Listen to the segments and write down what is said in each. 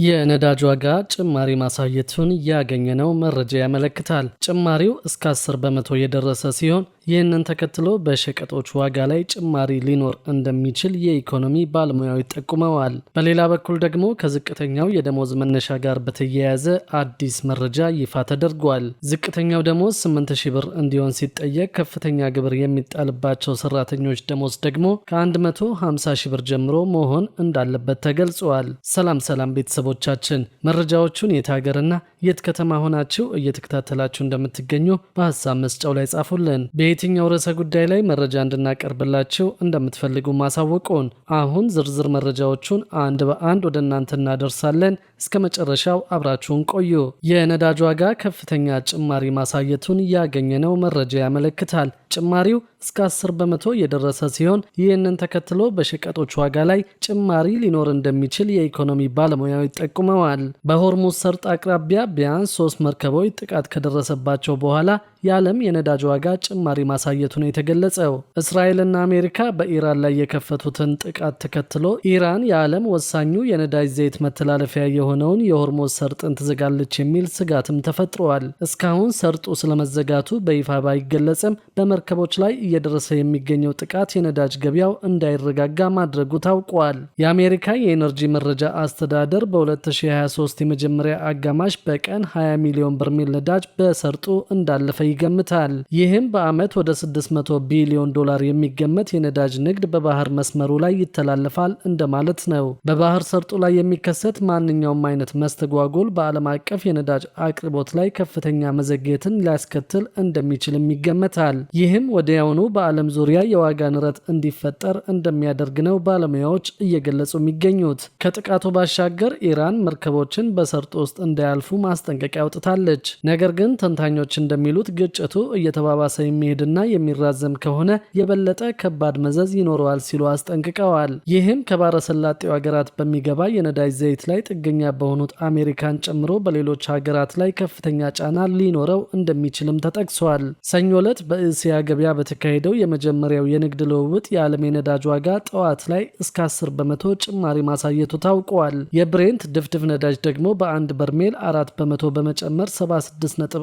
የነዳጅ ዋጋ ጭማሪ ማሳየቱን ያገኘነው መረጃ ያመለክታል። ጭማሪው እስከ 10 በመቶ የደረሰ ሲሆን ይህንን ተከትሎ በሸቀጦች ዋጋ ላይ ጭማሪ ሊኖር እንደሚችል የኢኮኖሚ ባለሙያዎች ጠቁመዋል። በሌላ በኩል ደግሞ ከዝቅተኛው የደሞዝ መነሻ ጋር በተያያዘ አዲስ መረጃ ይፋ ተደርጓል። ዝቅተኛው ደሞዝ 8000 ብር እንዲሆን ሲጠየቅ ከፍተኛ ግብር የሚጣልባቸው ሰራተኞች ደሞዝ ደግሞ ከ150 ሺህ ብር ጀምሮ መሆን እንዳለበት ተገልጿል። ሰላም ቤተሰቦቻችን፣ መረጃዎቹን የት ሀገርና የት ከተማ ሆናችሁ እየተከታተላችሁ እንደምትገኙ በሀሳብ መስጫው ላይ ጻፉልን። በየትኛው ርዕሰ ጉዳይ ላይ መረጃ እንድናቀርብላችሁ እንደምትፈልጉ ማሳወቁን። አሁን ዝርዝር መረጃዎቹን አንድ በአንድ ወደ እናንተ እናደርሳለን። እስከ መጨረሻው አብራችሁን ቆዩ። የነዳጅ ዋጋ ከፍተኛ ጭማሪ ማሳየቱን ያገኘነው መረጃ ያመለክታል። ጭማሪው እስከ 10 በመቶ የደረሰ ሲሆን ይህንን ተከትሎ በሸቀጦች ዋጋ ላይ ጭማሪ ሊኖር እንደሚችል የኢኮኖሚ ባለሙያዎች ጠቁመዋል። በሆርሙዝ ሰርጥ አቅራቢያ ቢያንስ 3 መርከቦች ጥቃት ከደረሰባቸው በኋላ የዓለም የነዳጅ ዋጋ ጭማሪ ማሳየቱ ነው የተገለጸው። እስራኤልና አሜሪካ በኢራን ላይ የከፈቱትን ጥቃት ተከትሎ ኢራን የዓለም ወሳኙ የነዳጅ ዘይት መተላለፊያ የሆነውን የሆርሙዝ ሰርጥን ትዘጋለች የሚል ስጋትም ተፈጥሯል። እስካሁን ሰርጡ ስለመዘጋቱ በይፋ ባይገለጽም በመርከቦች ላይ እየደረሰ የሚገኘው ጥቃት የነዳጅ ገበያው እንዳይረጋጋ ማድረጉ ታውቋል። የአሜሪካ የኤነርጂ መረጃ አስተዳደር በ2023 የመጀመሪያ አጋማሽ በቀን 20 ሚሊዮን በርሜል ነዳጅ በሰርጡ እንዳለፈ ይገምታል። ይህም በዓመት ወደ 600 ቢሊዮን ዶላር የሚገመት የነዳጅ ንግድ በባህር መስመሩ ላይ ይተላለፋል እንደማለት ነው። በባህር ሰርጡ ላይ የሚከሰት ማንኛውም አይነት መስተጓጎል በዓለም አቀፍ የነዳጅ አቅርቦት ላይ ከፍተኛ መዘግየትን ሊያስከትል እንደሚችልም ይገመታል። ይህም ወዲያውኑ በዓለም ዙሪያ የዋጋ ንረት እንዲፈጠር እንደሚያደርግ ነው ባለሙያዎች እየገለጹ የሚገኙት። ከጥቃቱ ባሻገር ኢራን መርከቦችን በሰርጡ ውስጥ እንዳያልፉ ማስጠንቀቂያ አውጥታለች። ነገር ግን ተንታኞች እንደሚሉት ግጭቱ እየተባባሰ የሚሄድና የሚራዘም ከሆነ የበለጠ ከባድ መዘዝ ይኖረዋል ሲሉ አስጠንቅቀዋል። ይህም ከባረሰላጤው ሀገራት በሚገባ የነዳጅ ዘይት ላይ ጥገኛ በሆኑት አሜሪካን ጨምሮ በሌሎች ሀገራት ላይ ከፍተኛ ጫና ሊኖረው እንደሚችልም ተጠቅሷል። ሰኞ ዕለት በእስያ ገበያ በተካሄደው የመጀመሪያው የንግድ ልውውጥ የዓለም የነዳጅ ዋጋ ጠዋት ላይ እስከ 10 በመቶ ጭማሪ ማሳየቱ ታውቋል። የብሬንት ድፍድፍ ነዳጅ ደግሞ በአንድ በርሜል 4 በመቶ በመጨመር 76.1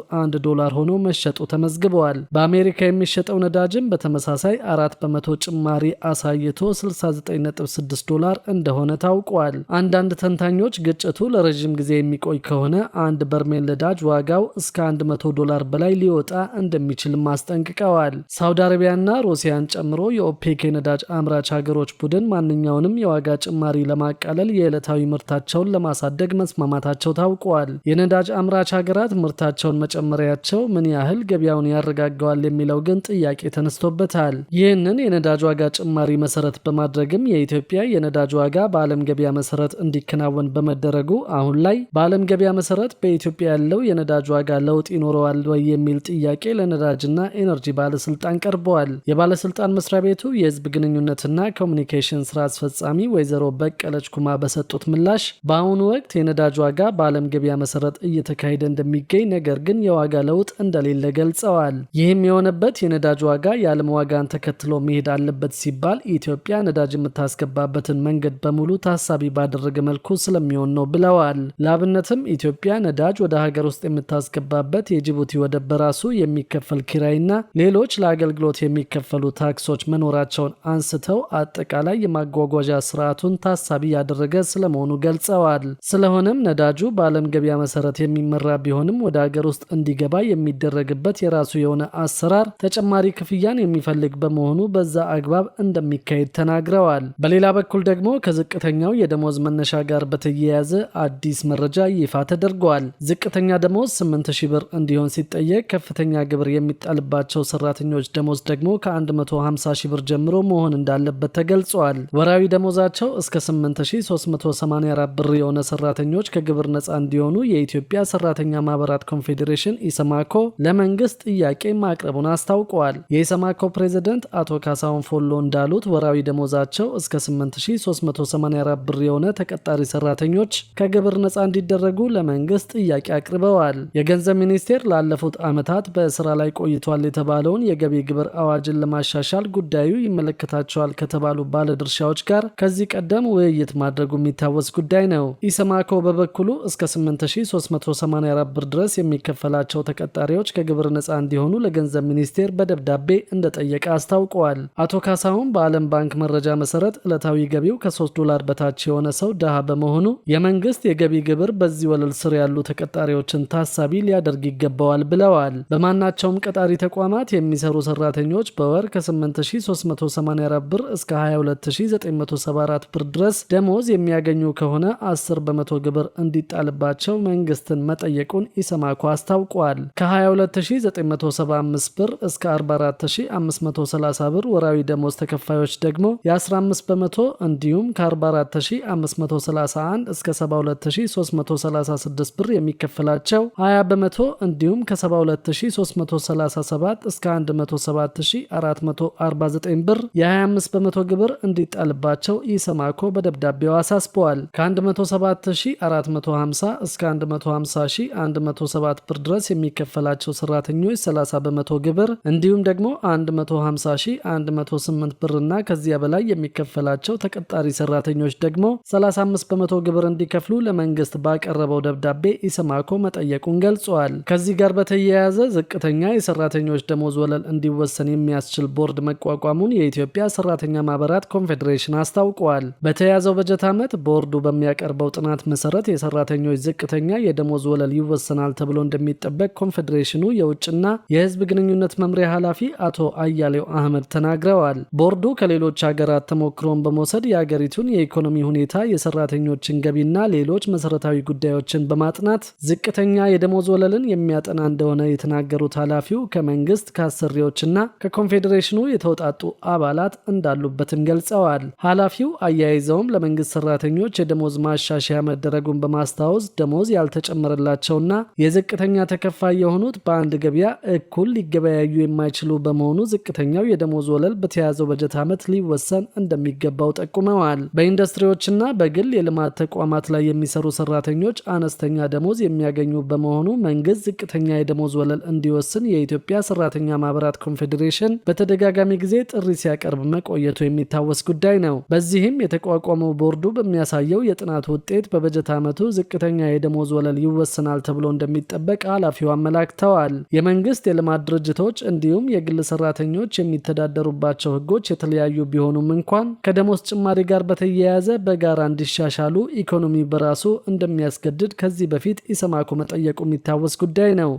ዶላር ሆኖ መሸጡ ተመዝግበዋል። በአሜሪካ የሚሸጠው ነዳጅም በተመሳሳይ 4 በመቶ ጭማሪ አሳይቶ 69.6 ዶላር እንደሆነ ታውቋል። አንዳንድ ተንታኞች ግጭቱ ለረዥም ጊዜ የሚቆይ ከሆነ አንድ በርሜል ነዳጅ ዋጋው እስከ 100 ዶላር በላይ ሊወጣ እንደሚችልም አስጠንቅቀዋል። ሳውዲ አረቢያና ሩሲያን ጨምሮ የኦፔክ የነዳጅ አምራች ሀገሮች ቡድን ማንኛውንም የዋጋ ጭማሪ ለማቃለል የዕለታዊ ምርታቸውን ለማሳደግ መስማማታቸው ታውቋል። የነዳጅ አምራች ሀገራት ምርታቸውን መጨመሪያቸው ምን ያህል ገበያውን ያረጋገዋል የሚለው ግን ጥያቄ ተነስቶበታል። ይህንን የነዳጅ ዋጋ ጭማሪ መሰረት በማድረግም የኢትዮጵያ የነዳጅ ዋጋ በዓለም ገበያ መሰረት እንዲከናወን በመደረጉ አሁን ላይ በዓለም ገበያ መሰረት በኢትዮጵያ ያለው የነዳጅ ዋጋ ለውጥ ይኖረዋል ወይ የሚል ጥያቄ ለነዳጅና ኤነርጂ ባለስልጣን ቀርበዋል። የባለስልጣን መስሪያ ቤቱ የህዝብ ግንኙነትና ኮሚኒኬሽን ስራ አስፈጻሚ ወይዘሮ በቀለች ኩማ በሰጡት ምላሽ በአሁኑ ወቅት የነዳጅ ዋጋ በዓለም ገበያ መሰረት እየተካሄደ እንደሚገኝ ነገር ግን የዋጋ ለውጥ እንደሌለ ገልጸዋል። ይህም የሆነበት የነዳጅ ዋጋ የዓለም ዋጋን ተከትሎ መሄድ አለበት ሲባል ኢትዮጵያ ነዳጅ የምታስገባበትን መንገድ በሙሉ ታሳቢ ባደረገ መልኩ ስለሚሆን ነው ብለዋል። ለአብነትም ኢትዮጵያ ነዳጅ ወደ ሀገር ውስጥ የምታስገባበት የጅቡቲ ወደብ በራሱ የሚከፈል ኪራይና ሌሎች ለአገልግሎት የሚከፈሉ ታክሶች መኖራቸውን አንስተው አጠቃላይ የማጓጓዣ ስርዓቱን ታሳቢ ያደረገ ስለመሆኑ ገልጸዋል። ስለሆነም ነዳጁ በዓለም ገበያ መሰረት የሚመራ ቢሆንም ወደ ሀገር ውስጥ እንዲገባ የሚደረግበት የራሱ የሆነ አሰራር ተጨማሪ ክፍያን የሚፈልግ በመሆኑ በዛ አግባብ እንደሚካሄድ ተናግረዋል። በሌላ በኩል ደግሞ ከዝቅተኛው የደሞዝ መነሻ ጋር በተያያዘ አዲስ መረጃ ይፋ ተደርጓል። ዝቅተኛ ደሞዝ 8000 ብር እንዲሆን ሲጠየቅ ከፍተኛ ግብር የሚጣልባቸው ሰራተኞች ደሞዝ ደግሞ ከ150 ሺህ ብር ጀምሮ መሆን እንዳለበት ተገልጿል። ወራዊ ደሞዛቸው እስከ 8384 ብር የሆነ ሰራተኞች ከግብር ነፃ እንዲሆኑ የኢትዮጵያ ሰራተኛ ማህበራት ኮንፌዴሬሽን ኢሰማኮ ለመንግስት ጥያቄ ማቅረቡን አስታውቀዋል። የኢሰማኮ ፕሬዝዳንት አቶ ካሳሁን ፎሎ እንዳሉት ወራዊ ደሞዛቸው እስከ 8384 ብር የሆነ ተቀጣሪ ሰራተኞች ከግብር ነፃ እንዲደረጉ ለመንግስት ጥያቄ አቅርበዋል። የገንዘብ ሚኒስቴር ላለፉት ዓመታት በስራ ላይ ቆይቷል የተባለውን የገቢ ግብር ግብር አዋጅን ለማሻሻል ጉዳዩ ይመለከታቸዋል ከተባሉ ባለድርሻዎች ጋር ከዚህ ቀደም ውይይት ማድረጉ የሚታወስ ጉዳይ ነው። ኢሰማኮ በበኩሉ እስከ 8384 ብር ድረስ የሚከፈላቸው ተቀጣሪዎች ከግብር ነፃ እንዲሆኑ ለገንዘብ ሚኒስቴር በደብዳቤ እንደጠየቀ አስታውቀዋል። አቶ ካሳሁን በዓለም ባንክ መረጃ መሰረት ዕለታዊ ገቢው ከ$3 በታች የሆነ ሰው ድሃ በመሆኑ የመንግስት የገቢ ግብር በዚህ ወለል ስር ያሉ ተቀጣሪዎችን ታሳቢ ሊያደርግ ይገባዋል ብለዋል። በማናቸውም ቀጣሪ ተቋማት የሚሰሩ ሰራተኞች በወር ከ8384 ብር እስከ 22974 ብር ድረስ ደሞዝ የሚያገኙ ከሆነ 10 በመቶ ግብር እንዲጣልባቸው መንግስትን መጠየቁን ኢሰማኮ አስታውቋል። ከ22975 ብር እስከ 44530 ብር ወራዊ ደሞዝ ተከፋዮች ደግሞ የ15 በመቶ እንዲሁም ከ44531 እስከ 72336 ብር የሚከፈላቸው 20 በመቶ እንዲሁም ከ72337 እስከ 107449 ብር የ25 በመቶ ግብር እንዲጣልባቸው ኢሰማኮ በደብዳቤው አሳስበዋል። ከ107450 እስከ 150107 ብር ድረስ የሚከፈላቸው ሰራተኞች 30 በመቶ ግብር እንዲሁም ደግሞ 150108 ብርና ከዚያ በላይ የሚከፈላቸው ተቀጣሪ ሰራተኞች ደግሞ 35 በመቶ ግብር እንዲከፍሉ ለመንግስት ባቀረበው ደብዳቤ ኢሰማኮ መጠየቁን ገልጿል። ከዚህ ጋር በተያያዘ ዝቅተኛ የሰራተኞች ደሞዝ ወለል እንዲወሰን የሚያስችል ቦርድ መቋቋሙን የኢትዮጵያ ሰራተኛ ማህበራት ኮንፌዴሬሽን አስታውቋል። በተያዘው በጀት ዓመት ቦርዱ በሚያቀርበው ጥናት መሰረት የሰራተኞች ዝቅተኛ የደሞዝ ወለል ይወሰናል ተብሎ እንደሚጠበቅ ኮንፌዴሬሽኑ የውጭና የህዝብ ግንኙነት መምሪያ ኃላፊ አቶ አያሌው አህመድ ተናግረዋል። ቦርዱ ከሌሎች ሀገራት ተሞክሮን በመውሰድ የሀገሪቱን የኢኮኖሚ ሁኔታ፣ የሰራተኞችን ገቢና ሌሎች መሰረታዊ ጉዳዮችን በማጥናት ዝቅተኛ የደሞዝ ወለልን የሚያጠና እንደሆነ የተናገሩት ኃላፊው ከመንግስት ከአሰሪዎችና ከኮንፌዴሬሽኑ የተውጣጡ አባላት እንዳሉበትም ገልጸዋል። ኃላፊው አያይዘውም ለመንግስት ሰራተኞች የደሞዝ ማሻሻያ መደረጉን በማስታወስ ደሞዝ ያልተጨመረላቸውና የዝቅተኛ ተከፋይ የሆኑት በአንድ ገበያ እኩል ሊገበያዩ የማይችሉ በመሆኑ ዝቅተኛው የደሞዝ ወለል በተያዘው በጀት ዓመት ሊወሰን እንደሚገባው ጠቁመዋል። በኢንዱስትሪዎችና በግል የልማት ተቋማት ላይ የሚሰሩ ሰራተኞች አነስተኛ ደሞዝ የሚያገኙ በመሆኑ መንግስት ዝቅተኛ የደሞዝ ወለል እንዲወስን የኢትዮጵያ ሰራተኛ ማህበራት ኮንፌዴሬሽን በተደጋጋሚ ጊዜ ጥሪ ሲያቀርብ መቆየቱ የሚታወስ ጉዳይ ነው። በዚህም የተቋቋመው ቦርዱ በሚያሳየው የጥናት ውጤት በበጀት ዓመቱ ዝቅተኛ የደሞዝ ወለል ይወሰናል ተብሎ እንደሚጠበቅ ኃላፊው አመላክተዋል። የመንግስት የልማት ድርጅቶች እንዲሁም የግል ሰራተኞች የሚተዳደሩባቸው ህጎች የተለያዩ ቢሆኑም እንኳን ከደሞዝ ጭማሪ ጋር በተያያዘ በጋራ እንዲሻሻሉ ኢኮኖሚ በራሱ እንደሚያስገድድ ከዚህ በፊት ኢሰማኮ መጠየቁ የሚታወስ ጉዳይ ነው።